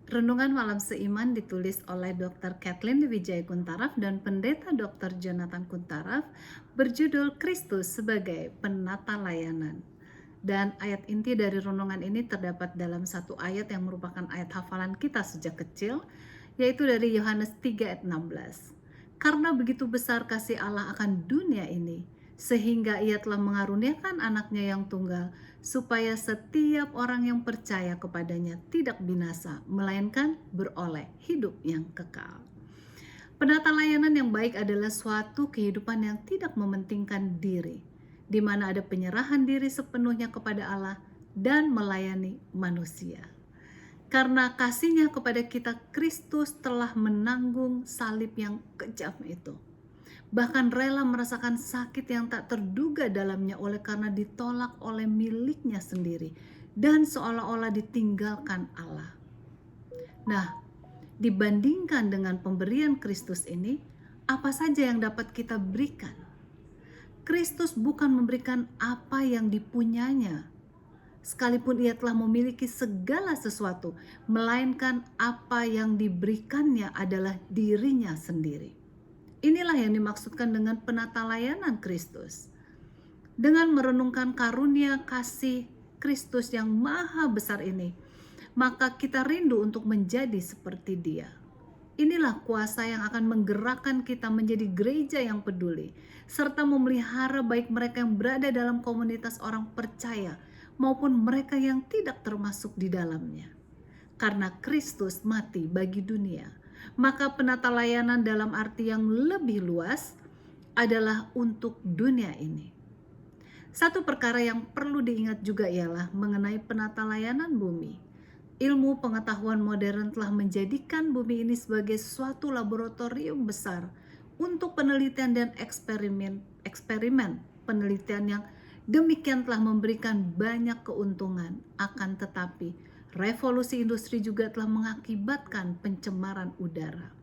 Renungan Malam Seiman ditulis oleh Dr. Kathleen Wijaya Kuntaraf dan Pendeta Dr. Jonathan Kuntaraf, berjudul Kristus sebagai Penata Layanan. Dan ayat inti dari renungan ini terdapat dalam satu ayat yang merupakan ayat hafalan kita sejak kecil, yaitu dari Yohanes 3 ayat 16. Karena begitu besar kasih Allah akan dunia ini, sehingga ia telah mengaruniakan anaknya yang tunggal, supaya setiap orang yang percaya kepadanya tidak binasa, melainkan beroleh hidup yang kekal. Penata layanan yang baik adalah suatu kehidupan yang tidak mementingkan diri, di mana ada penyerahan diri sepenuhnya kepada Allah dan melayani manusia. Karena kasihnya kepada kita, Kristus telah menanggung salib yang kejam itu. Bahkan rela merasakan sakit yang tak terduga dalamnya oleh karena ditolak oleh miliknya sendiri dan seolah-olah ditinggalkan Allah. Nah, dibandingkan dengan pemberian Kristus ini, apa saja yang dapat kita berikan? Kristus bukan memberikan apa yang dipunyanya, sekalipun ia telah memiliki segala sesuatu, melainkan apa yang diberikannya adalah dirinya sendiri. Inilah yang dimaksudkan dengan penata layanan Kristus. Dengan merenungkan karunia kasih Kristus yang maha besar ini, maka kita rindu untuk menjadi seperti Dia. Inilah kuasa yang akan menggerakkan kita menjadi gereja yang peduli, serta memelihara baik mereka yang berada dalam komunitas orang percaya, maupun mereka yang tidak termasuk di dalamnya. Karena Kristus mati bagi dunia, maka penata layanan dalam arti yang lebih luas adalah untuk dunia ini. Satu perkara yang perlu diingat juga ialah mengenai penata layanan bumi. Ilmu pengetahuan modern telah menjadikan bumi ini sebagai suatu laboratorium besar untuk penelitian dan eksperimen penelitian yang demikian telah memberikan banyak keuntungan. Akan tetapi revolusi industri juga telah mengakibatkan pencemaran udara,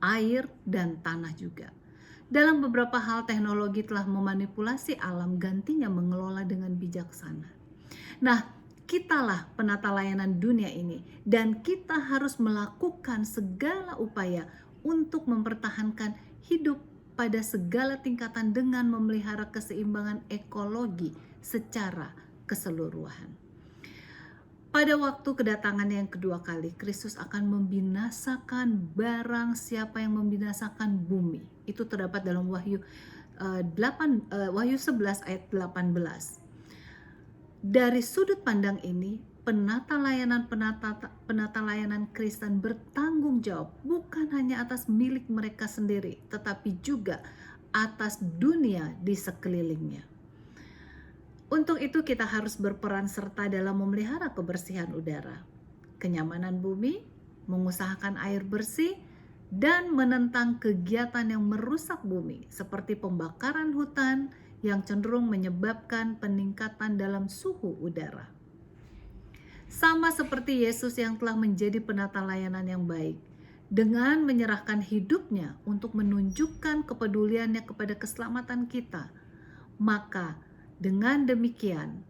air, dan tanah juga. Dalam beberapa hal teknologi telah memanipulasi alam, gantinya mengelola dengan bijaksana. Nah, kitalah penata layanan dunia ini, dan kita harus melakukan segala upaya untuk mempertahankan hidup pada segala tingkatan dengan memelihara keseimbangan ekologi secara keseluruhan. Pada waktu kedatangan yang kedua kali, Kristus akan membinasakan barang siapa yang membinasakan bumi. Itu terdapat dalam Wahyu 11 ayat 18. Dari sudut pandang ini, penata layanan Kristen bertanggung jawab bukan hanya atas milik mereka sendiri, tetapi juga atas dunia di sekelilingnya. Untuk itu kita harus berperan serta dalam memelihara kebersihan udara, kenyamanan bumi, mengusahakan air bersih, dan menentang kegiatan yang merusak bumi seperti pembakaran hutan yang cenderung menyebabkan peningkatan dalam suhu udara. Sama seperti Yesus yang telah menjadi penata layanan yang baik, dengan menyerahkan hidupnya untuk menunjukkan kepeduliannya kepada keselamatan kita, maka dengan demikian,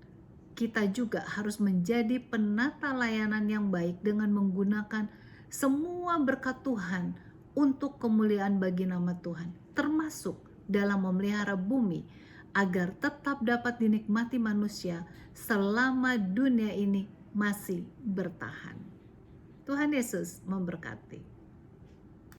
kita juga harus menjadi penata layanan yang baik dengan menggunakan semua berkat Tuhan untuk kemuliaan bagi nama Tuhan, termasuk dalam memelihara bumi agar tetap dapat dinikmati manusia selama dunia ini masih bertahan. Tuhan Yesus memberkati.